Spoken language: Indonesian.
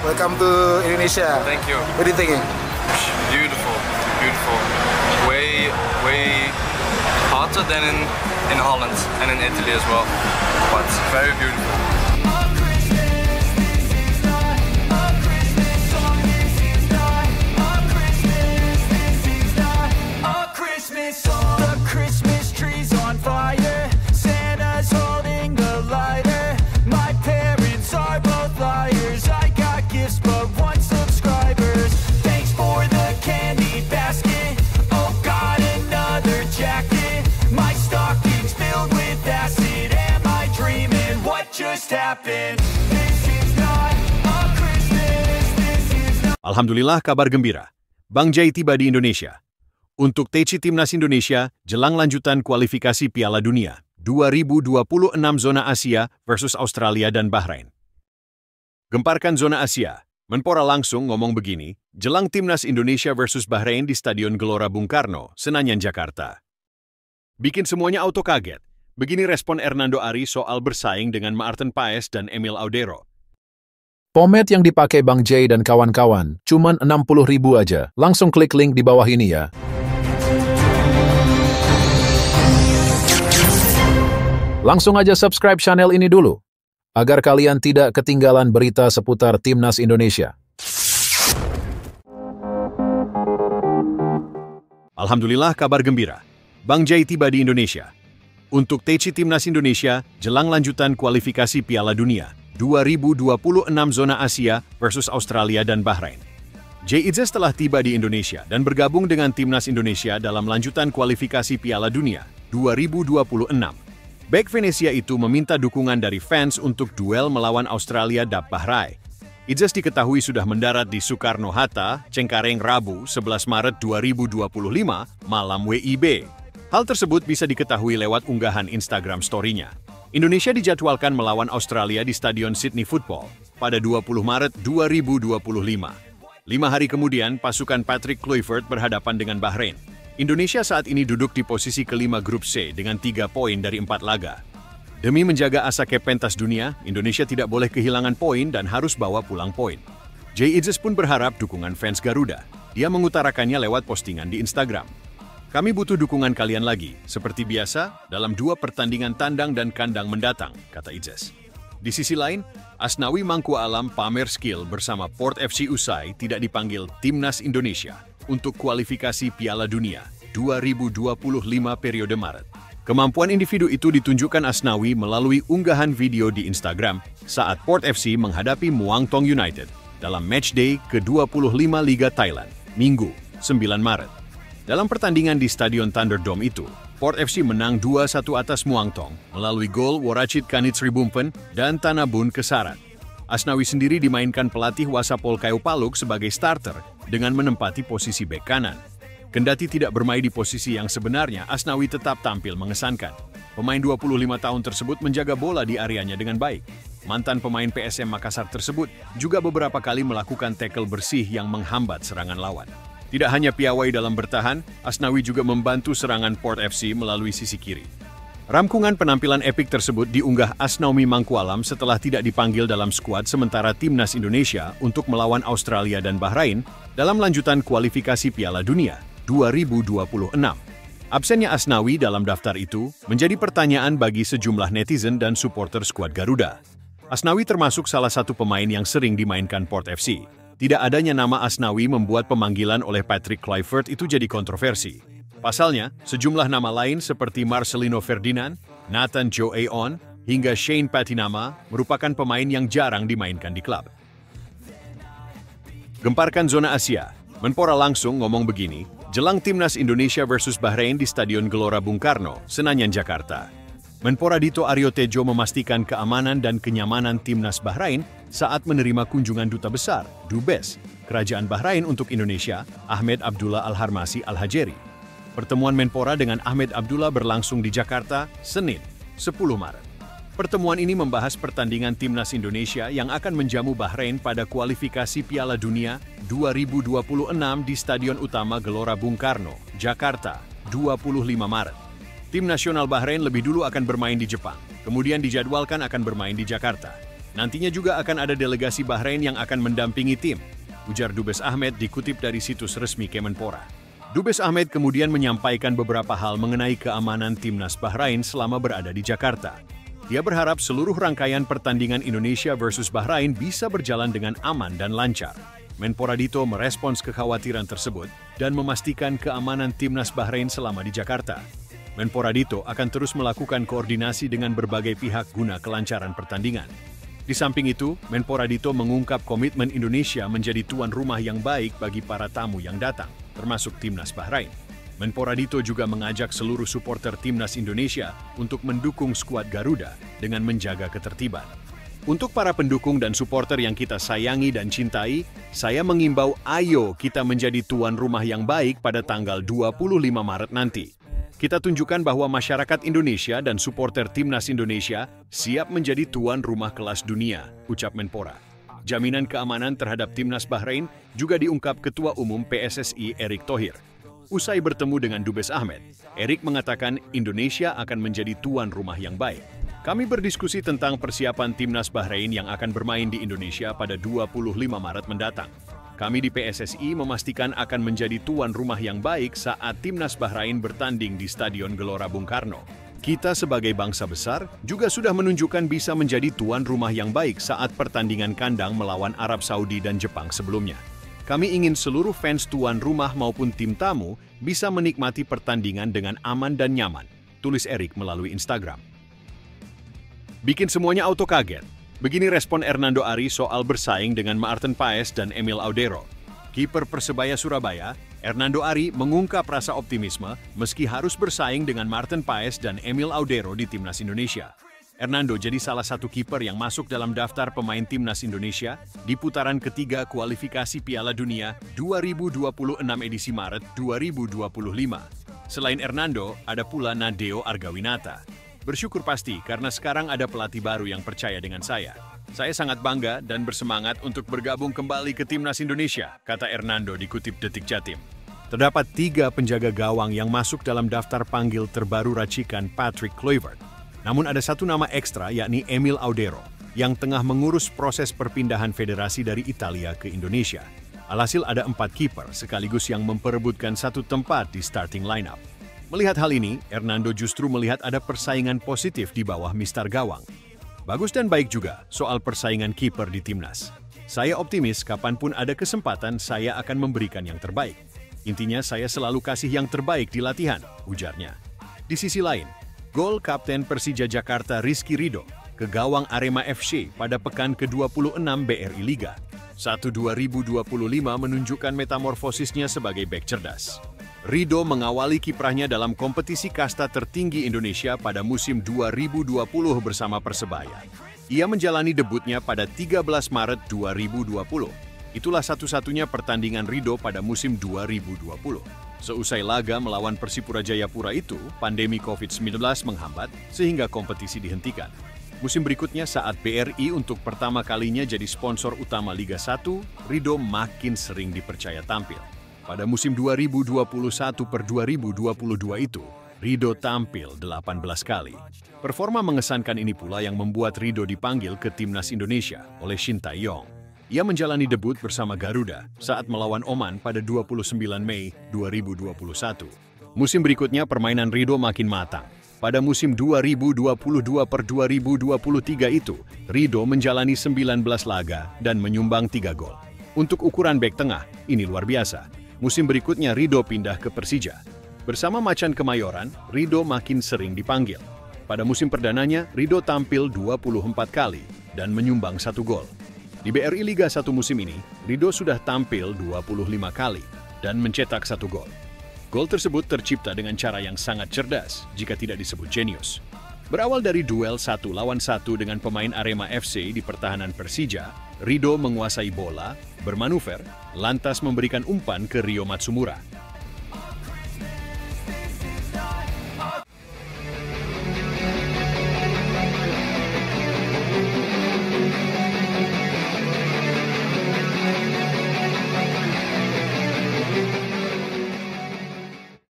welcome to Indonesia. Thank you. What do you think? Beautiful, beautiful. Way hotter than in Holland and in Italy as well, but very beautiful. Alhamdulillah, kabar gembira. Bang Jai tiba di Indonesia. Untuk TC Timnas Indonesia, jelang lanjutan kualifikasi Piala Dunia 2026 zona Asia versus Australia dan Bahrain. Gemparkan zona Asia. Menpora langsung ngomong begini, jelang Timnas Indonesia versus Bahrain di Stadion Gelora Bung Karno, Senayan, Jakarta. Bikin semuanya auto kaget. Begini respon Hernando Ari soal bersaing dengan Maarten Paes dan Emil Audero. Pomade yang dipakai Bang Jai dan kawan-kawan, cuman 60.000 aja. Langsung klik link di bawah ini ya. Langsung aja subscribe channel ini dulu, agar kalian tidak ketinggalan berita seputar Timnas Indonesia. Alhamdulillah, kabar gembira. Bang Jai tiba di Indonesia. Untuk TC Timnas Indonesia, jelang lanjutan kualifikasi Piala Dunia 2026 zona Asia versus Australia dan Bahrain. Jay Idzes telah tiba di Indonesia dan bergabung dengan Timnas Indonesia dalam lanjutan kualifikasi Piala Dunia 2026. Bek Venesia itu meminta dukungan dari fans untuk duel melawan Australia dan Bahrain. Idzes diketahui sudah mendarat di Soekarno-Hatta, Cengkareng Rabu 11 Maret 2025 malam WIB. Hal tersebut bisa diketahui lewat unggahan Instagram story-nya. Indonesia dijadwalkan melawan Australia di Stadion Sydney Football pada 20 Maret 2025. 5 hari kemudian, pasukan Patrick Kluivert berhadapan dengan Bahrain. Indonesia saat ini duduk di posisi kelima grup C dengan 3 poin dari 4 laga. Demi menjaga asa cap pentas dunia, Indonesia tidak boleh kehilangan poin dan harus bawa pulang poin. Jay Idzes pun berharap dukungan fans Garuda. Dia mengutarakannya lewat postingan di Instagram. Kami butuh dukungan kalian lagi, seperti biasa, dalam 2 pertandingan tandang dan kandang mendatang, kata Idzes. Di sisi lain, Asnawi Mangku Alam pamer skill bersama Port FC usai tidak dipanggil Timnas Indonesia untuk kualifikasi Piala Dunia 2025 periode Maret. Kemampuan individu itu ditunjukkan Asnawi melalui unggahan video di Instagram saat Port FC menghadapi Muang Thong United dalam matchday ke-25 Liga Thailand, Minggu, 9 Maret. Dalam pertandingan di Stadion Thunderdome itu, Port FC menang 2-1 atas Muang Thong melalui gol Worachit Kanitsribumpen dan Tanabun Kesarat. Asnawi sendiri dimainkan pelatih Wasapol Kayu-Paluk sebagai starter dengan menempati posisi bek kanan. Kendati tidak bermain di posisi yang sebenarnya, Asnawi tetap tampil mengesankan. Pemain 25 tahun tersebut menjaga bola di areanya dengan baik. Mantan pemain PSM Makassar tersebut juga beberapa kali melakukan tackle bersih yang menghambat serangan lawan. Tidak hanya piawai dalam bertahan, Asnawi juga membantu serangan Port FC melalui sisi kiri. Rangkuman penampilan epik tersebut diunggah Asnawi Mangku Alam setelah tidak dipanggil dalam skuad sementara Timnas Indonesia untuk melawan Australia dan Bahrain dalam lanjutan kualifikasi Piala Dunia 2026. Absennya Asnawi dalam daftar itu menjadi pertanyaan bagi sejumlah netizen dan supporter skuad Garuda. Asnawi termasuk salah satu pemain yang sering dimainkan Port FC. Tidak adanya nama Asnawi membuat pemanggilan oleh Patrick Kluivert itu jadi kontroversi. Pasalnya, sejumlah nama lain seperti Marcelino Ferdinand, Nathan Joe Aon, hingga Shane Patinama merupakan pemain yang jarang dimainkan di klub. Gemparkan zona Asia. Menpora langsung ngomong begini, jelang Timnas Indonesia versus Bahrain di Stadion Gelora Bung Karno, Senayan, Jakarta. Menpora Dito Aryo Tejo memastikan keamanan dan kenyamanan Timnas Bahrain saat menerima kunjungan Duta Besar, Dubes, Kerajaan Bahrain untuk Indonesia, Ahmed Abdullah Al-Harmasi Al-Hajeri. Pertemuan Menpora dengan Ahmed Abdullah berlangsung di Jakarta, Senin, 10 Maret. Pertemuan ini membahas pertandingan Timnas Indonesia yang akan menjamu Bahrain pada kualifikasi Piala Dunia 2026 di Stadion Utama Gelora Bung Karno, Jakarta, 25 Maret. Tim nasional Bahrain lebih dulu akan bermain di Jepang, kemudian dijadwalkan akan bermain di Jakarta. Nantinya juga akan ada delegasi Bahrain yang akan mendampingi tim, ujar Dubes Ahmed dikutip dari situs resmi Kemenpora. Dubes Ahmed kemudian menyampaikan beberapa hal mengenai keamanan timnas Bahrain selama berada di Jakarta. Dia berharap seluruh rangkaian pertandingan Indonesia versus Bahrain bisa berjalan dengan aman dan lancar. Menpora Dito merespons kekhawatiran tersebut dan memastikan keamanan timnas Bahrain selama di Jakarta. Menpora Dito akan terus melakukan koordinasi dengan berbagai pihak guna kelancaran pertandingan. Di samping itu, Menpora Dito mengungkap komitmen Indonesia menjadi tuan rumah yang baik bagi para tamu yang datang, termasuk timnas Bahrain. Menpora Dito juga mengajak seluruh supporter timnas Indonesia untuk mendukung skuad Garuda dengan menjaga ketertiban. Untuk para pendukung dan supporter yang kita sayangi dan cintai, saya mengimbau ayo kita menjadi tuan rumah yang baik pada tanggal 25 Maret nanti. Kita tunjukkan bahwa masyarakat Indonesia dan supporter timnas Indonesia siap menjadi tuan rumah kelas dunia, ucap Menpora. Jaminan keamanan terhadap timnas Bahrain juga diungkap Ketua Umum PSSI Erick Thohir. Usai bertemu dengan Dubes Ahmed, Erick mengatakan Indonesia akan menjadi tuan rumah yang baik. Kami berdiskusi tentang persiapan timnas Bahrain yang akan bermain di Indonesia pada 25 Maret mendatang. Kami di PSSI memastikan akan menjadi tuan rumah yang baik saat timnas Bahrain bertanding di Stadion Gelora Bung Karno. Kita sebagai bangsa besar juga sudah menunjukkan bisa menjadi tuan rumah yang baik saat pertandingan kandang melawan Arab Saudi dan Jepang sebelumnya. Kami ingin seluruh fans tuan rumah maupun tim tamu bisa menikmati pertandingan dengan aman dan nyaman, tulis Erick melalui Instagram. Bikin semuanya auto kaget. Begini respon Hernando Ari soal bersaing dengan Maarten Paes dan Emil Audero. Kiper Persebaya Surabaya, Hernando Ari mengungkap rasa optimisme meski harus bersaing dengan Maarten Paes dan Emil Audero di timnas Indonesia. Hernando jadi salah satu kiper yang masuk dalam daftar pemain timnas Indonesia di putaran ketiga kualifikasi Piala Dunia 2026 edisi Maret 2025. Selain Hernando, ada pula Nadeo Argawinata. Bersyukur pasti karena sekarang ada pelatih baru yang percaya dengan saya. Saya sangat bangga dan bersemangat untuk bergabung kembali ke timnas Indonesia, kata Hernando dikutip Detik Jatim. Terdapat 3 penjaga gawang yang masuk dalam daftar panggil terbaru racikan Patrick Kluivert. Namun ada satu nama ekstra yakni Emil Audero yang tengah mengurus proses perpindahan federasi dari Italia ke Indonesia. Alhasil ada 4 kiper sekaligus yang memperebutkan satu tempat di starting lineup. Melihat hal ini, Hernando justru melihat ada persaingan positif di bawah mistar gawang. Bagus dan baik juga soal persaingan kiper di timnas. Saya optimis kapanpun ada kesempatan saya akan memberikan yang terbaik. Intinya saya selalu kasih yang terbaik di latihan, ujarnya. Di sisi lain, gol Kapten Persija Jakarta Rizky Ridho ke gawang Arema FC pada pekan ke-26 BRI Liga 1 2025 menunjukkan metamorfosisnya sebagai bek cerdas. Ridho mengawali kiprahnya dalam kompetisi kasta tertinggi Indonesia pada musim 2020 bersama Persebaya. Ia menjalani debutnya pada 13 Maret 2020. Itulah satu-satunya pertandingan Ridho pada musim 2020. Seusai laga melawan Persipura Jayapura itu, pandemi COVID-19 menghambat sehingga kompetisi dihentikan. Musim berikutnya saat BRI untuk pertama kalinya jadi sponsor utama Liga 1, Ridho makin sering dipercaya tampil. Pada musim 2021 per 2022 itu, Ridho tampil 18 kali. Performa mengesankan ini pula yang membuat Ridho dipanggil ke timnas Indonesia oleh Shin Tae-yong. Ia menjalani debut bersama Garuda saat melawan Oman pada 29 Mei 2021. Musim berikutnya permainan Ridho makin matang. Pada musim 2022 per 2023 itu, Ridho menjalani 19 laga dan menyumbang 3 gol. Untuk ukuran bek tengah, ini luar biasa. Musim berikutnya Ridho pindah ke Persija. Bersama Macan Kemayoran, Ridho makin sering dipanggil. Pada musim perdananya, Ridho tampil 24 kali dan menyumbang 1 gol. Di BRI Liga 1 musim ini, Ridho sudah tampil 25 kali dan mencetak 1 gol. Gol tersebut tercipta dengan cara yang sangat cerdas jika tidak disebut jenius. Berawal dari duel 1 lawan 1 dengan pemain Arema FC di pertahanan Persija, Ridho menguasai bola, bermanuver, lantas memberikan umpan ke Rio Matsumura.